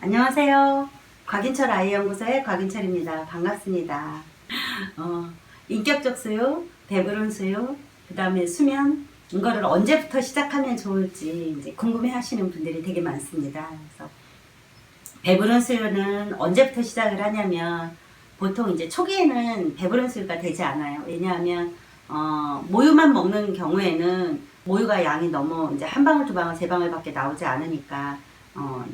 안녕하세요. 곽인철 아이연구소의 곽인철입니다. 반갑습니다. 인격적 수유, 배부른 수유, 그 다음에 수면, 이거를 언제부터 시작하면 좋을지 이제 궁금해 하시는 분들이 되게 많습니다. 그래서 배부른 수유는 언제부터 시작을 하냐면 보통 이제 초기에는 배부른 수유가 되지 않아요. 왜냐하면 모유만 먹는 경우에는 모유가 양이 너무 이제 한 방울, 두 방울, 세 방울밖에 나오지 않으니까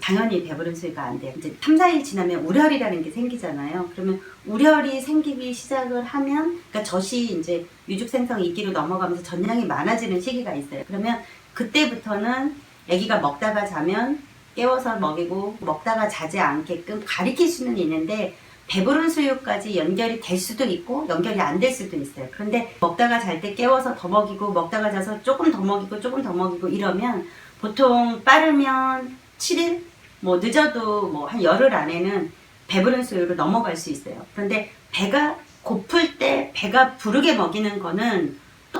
당연히 배부른 수유가 안 돼요. 이제 3, 4일 지나면 우려리라는 게 생기잖아요. 그러면 우려리 생기기 시작을 하면, 그러니까 젖이 이제 유죽생성 2기로 넘어가면서 전량이 많아지는 시기가 있어요. 그러면 그때부터는 아기가 먹다가 자면 깨워서 먹이고 먹다가 자지 않게끔 가리킬 수는 있는데 배부른 수유까지 연결이 될 수도 있고 연결이 안 될 수도 있어요. 그런데 먹다가 잘 때 깨워서 더 먹이고 먹다가 자서 조금 더 먹이고 조금 더 먹이고 이러면 보통 빠르면 7일? 뭐 늦어도 뭐 한 열흘 안에는 배부른 수유로 넘어갈 수 있어요. 그런데 배가 고플 때 배가 부르게 먹이는 거는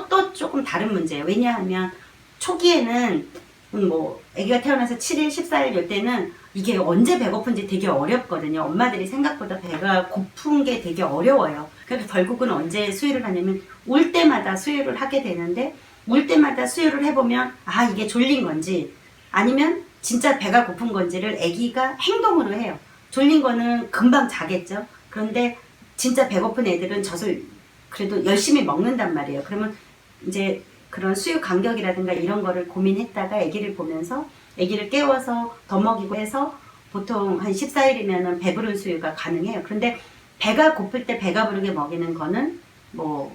또 조금 다른 문제예요. 왜냐하면 초기에는 뭐 아기가 태어나서 7일, 14일 이때는 이게 언제 배고픈지 되게 어렵거든요. 엄마들이 생각보다 배가 고픈 게 되게 어려워요. 그래서 결국은 언제 수유를 하냐면 울 때마다 수유를 하게 되는데 울 때마다 수유를 해보면 이게 졸린 건지 아니면 진짜 배가 고픈 건지를 아기가 행동으로 해요. 졸린 거는 금방 자겠죠. 그런데 진짜 배고픈 애들은 젖을 그래도 열심히 먹는단 말이에요. 그러면 이제 그런 수유 간격이라든가 이런 거를 고민했다가 아기를 보면서 아기를 깨워서 더 먹이고 해서 보통 한 14일이면 배부른 수유가 가능해요. 그런데 배가 고플 때 배가 부르게 먹이는 거는 뭐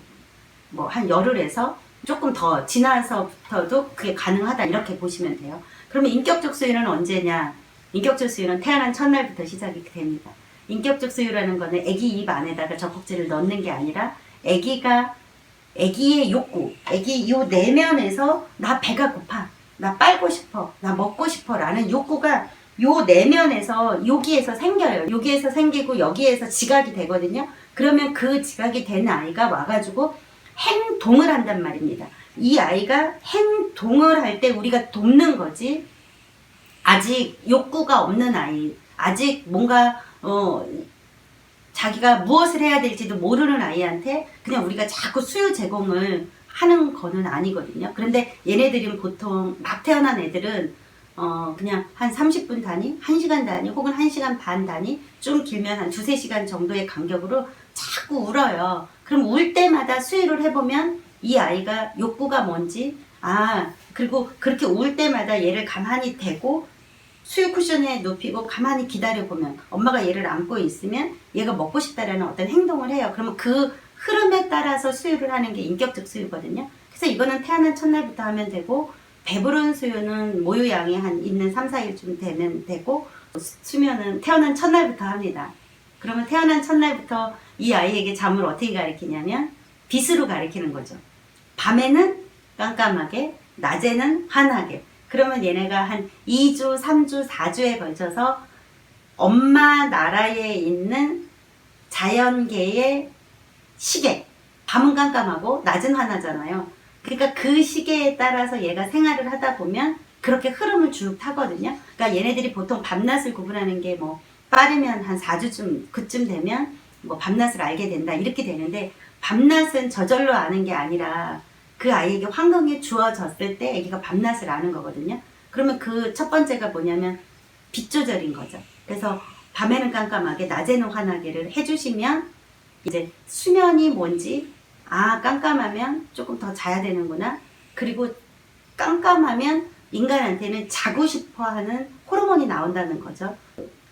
한 열흘에서 조금 더 지나서부터도 그게 가능하다 이렇게 보시면 돼요. 그러면 인격적 수유는 언제냐? 인격적 수유는 태어난 첫날부터 시작이 됩니다. 인격적 수유라는 거는 아기 입 안에다가 젖꼭지를 넣는 게 아니라 아기의 욕구, 아기 요 내면에서 나 배가 고파, 나 빨고 싶어, 나 먹고 싶어 라는 욕구가 요 내면에서 여기에서 생겨요. 여기에서 생기고 여기에서 지각이 되거든요. 그러면 그 지각이 된 아이가 와가지고 행동을 한단 말입니다. 이 아이가 행동을 할 때 우리가 돕는 거지 아직 욕구가 없는 아이, 아직 뭔가 자기가 무엇을 해야 될지도 모르는 아이한테 그냥 우리가 자꾸 수유 제공을 하는 거는 아니거든요. 그런데 얘네들은 보통 막 태어난 애들은 그냥 한 30분 단위, 1시간 단위 혹은 1시간 반 단위 좀 길면 한 2, 3시간 정도의 간격으로 자꾸 울어요. 그럼 울 때마다 수유를 해보면 이 아이가 욕구가 뭔지 그리고 그렇게 울 때마다 얘를 가만히 대고 수유 쿠션에 눕히고 가만히 기다려보면 엄마가 얘를 안고 있으면 얘가 먹고 싶다라는 어떤 행동을 해요. 그러면 그 흐름에 따라서 수유를 하는 게 인격적 수유거든요. 그래서 이거는 태어난 첫날부터 하면 되고 배부른 수유는 모유양이 한 있는 3, 4일쯤 되면 되고 수면은 태어난 첫날부터 합니다. 그러면 태어난 첫날부터 이 아이에게 잠을 어떻게 가르치냐면 빛으로 가르치는 거죠. 밤에는 깜깜하게, 낮에는 환하게. 그러면 얘네가 한 2주, 3주, 4주에 걸쳐서 엄마 나라에 있는 자연계의 시계. 밤은 깜깜하고 낮은 환하잖아요. 그러니까 그 시계에 따라서 얘가 생활을 하다 보면 그렇게 흐름을 쭉 타거든요. 그러니까 얘네들이 보통 밤낮을 구분하는 게 뭐 빠르면 한 4주쯤 그쯤 되면 뭐 밤낮을 알게 된다 이렇게 되는데 밤낮은 저절로 아는 게 아니라 그 아이에게 환경이 주어졌을 때 아기가 밤낮을 아는 거거든요. 그러면 그 첫 번째가 뭐냐면 빛 조절인 거죠. 그래서 밤에는 깜깜하게 낮에는 환하게를 해주시면 이제 수면이 뭔지 깜깜하면 조금 더 자야 되는구나. 그리고 깜깜하면 인간한테는 자고 싶어 하는 호르몬이 나온다는 거죠.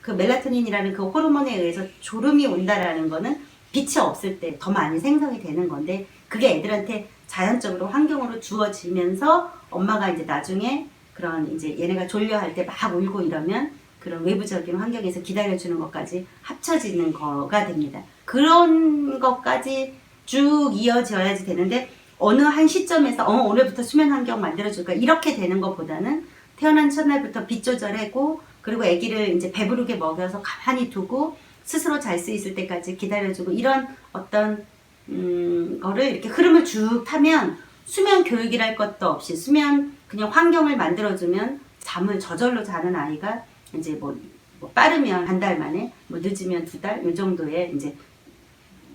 그 멜라토닌이라는 그 호르몬에 의해서 졸음이 온다라는 거는 빛이 없을 때 더 많이 생성이 되는 건데 그게 애들한테 자연적으로 환경으로 주어지면서 엄마가 이제 나중에 그런 이제 얘네가 졸려할 때 막 울고 이러면 그런 외부적인 환경에서 기다려주는 것까지 합쳐지는 거가 됩니다. 그런 것까지 쭉 이어져야지 되는데 어느 한 시점에서 오늘부터 수면 환경 만들어줄까 이렇게 되는 것보다는 태어난 첫날부터 빛 조절하고 그리고 아기를 이제 배부르게 먹여서 가만히 두고 스스로 잘 수 있을 때까지 기다려주고 이런 어떤 거를 이렇게 흐름을 쭉 타면 수면 교육이랄 것도 없이 수면 그냥 환경을 만들어주면 잠을 저절로 자는 아이가 이제 뭐 뭐 빠르면 한 달 만에, 뭐 늦으면 2달, 요 정도에 이제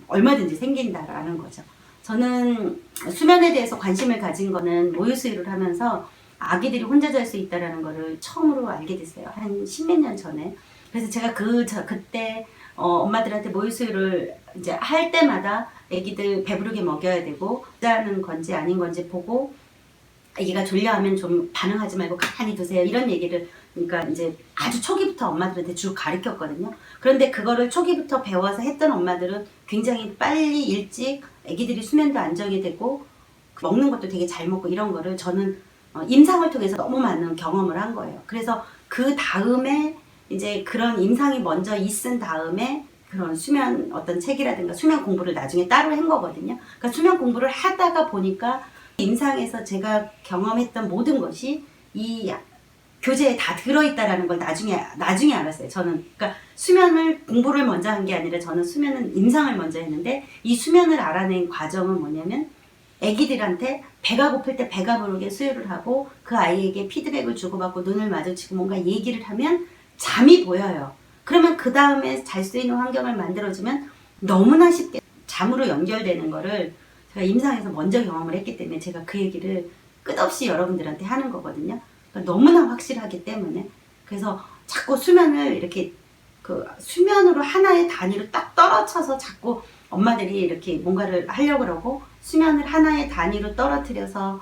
얼마든지 생긴다라는 거죠. 저는 수면에 대해서 관심을 가진 거는 모유 수유를 하면서 아기들이 혼자 잘 수 있다라는 거를 처음으로 알게 됐어요. 한 십몇 년 전에. 그래서 제가 그때 엄마들한테 모유 수유를 이제 할 때마다 아기들 배부르게 먹여야 되고, 자는 건지 아닌 건지 보고, 아기가 졸려하면 좀 반응하지 말고 가만히 두세요. 이런 얘기를, 그러니까 이제 아주 초기부터 엄마들한테 쭉 가르쳤거든요. 그런데 그거를 초기부터 배워서 했던 엄마들은 굉장히 빨리 일찍 아기들이 수면도 안정이 되고 먹는 것도 되게 잘 먹고, 이런 거를 저는 임상을 통해서 너무 많은 경험을 한 거예요. 그래서 그 다음에 이제 그런 임상이 먼저 있은 다음에 그런 수면 어떤 책이라든가 수면 공부를 나중에 따로 한 거거든요. 그러니까 수면 공부를 하다가 보니까 임상에서 제가 경험했던 모든 것이 이 교재에 다 들어있다라는 걸 나중에 알았어요. 저는 그러니까 수면을 공부를 먼저 한 게 아니라 저는 수면은 임상을 먼저 했는데, 이 수면을 알아낸 과정은 뭐냐면 아기들한테 배가 고플 때 배가 부르게 수유를 하고 그 아이에게 피드백을 주고받고 눈을 마주치고 뭔가 얘기를 하면 잠이 보여요. 그러면 그 다음에 잘 수 있는 환경을 만들어주면 너무나 쉽게 잠으로 연결되는 거를 제가 임상에서 먼저 경험을 했기 때문에 제가 그 얘기를 끝없이 여러분들한테 하는 거거든요. 그러니까 너무나 확실하기 때문에. 그래서 자꾸 수면을 이렇게 그 수면으로 하나의 단위로 딱 떨어져서 자꾸 엄마들이 이렇게 뭔가를 하려고 그러고 수면을 하나의 단위로 떨어뜨려서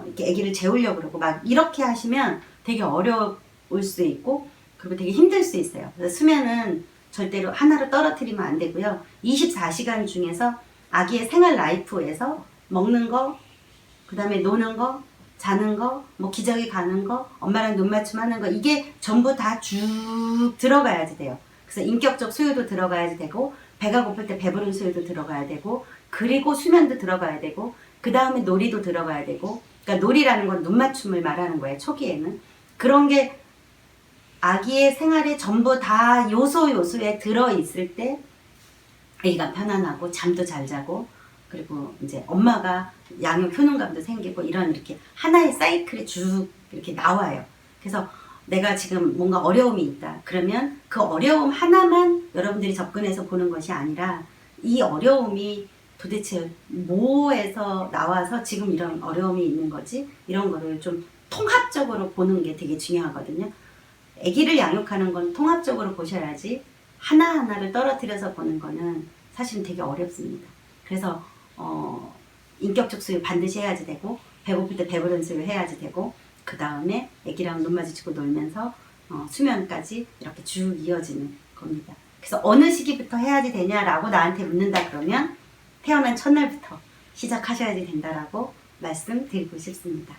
이렇게 아기를 재우려고 그러고 막 이렇게 하시면 되게 어려울 수 있고, 그리고 되게 힘들 수 있어요. 그래서 수면은 절대로 하나로 떨어뜨리면 안 되고요. 24시간 중에서 아기의 생활 라이프에서 먹는 거, 그 다음에 노는 거, 자는 거, 뭐 기저귀 가는 거, 엄마랑 눈 맞춤 하는 거, 이게 전부 다 쭉 들어가야지 돼요. 그래서 인격적 수유도 들어가야지 되고, 배가 고플 때 배부른 수유도 들어가야 되고, 그리고 수면도 들어가야 되고, 그 다음에 놀이도 들어가야 되고, 그러니까 놀이라는 건 눈 맞춤을 말하는 거예요, 초기에는. 그런 게 아기의 생활에 전부 다 요소에 들어있을 때 아기가 편안하고 잠도 잘 자고, 그리고 이제 엄마가 양육 효능감도 생기고, 이런 이렇게 하나의 사이클이 쭉 이렇게 나와요. 그래서 내가 지금 뭔가 어려움이 있다. 그러면 그 어려움 하나만 여러분들이 접근해서 보는 것이 아니라 이 어려움이 도대체 뭐에서 나와서 지금 이런 어려움이 있는 거지? 이런 거를 좀 통합적으로 보는 게 되게 중요하거든요. 아기를 양육하는 건 통합적으로 보셔야지 하나하나를 떨어뜨려서 보는 거는 사실은 되게 어렵습니다. 그래서 인격적 수유 반드시 해야지 되고, 배고플 때 배부른 수유 해야지 되고, 그 다음에 아기랑 눈 마주치고 놀면서 수면까지 이렇게 쭉 이어지는 겁니다. 그래서 어느 시기부터 해야지 되냐라고 나한테 묻는다 그러면 태어난 첫날부터 시작하셔야지 된다라고 말씀드리고 싶습니다.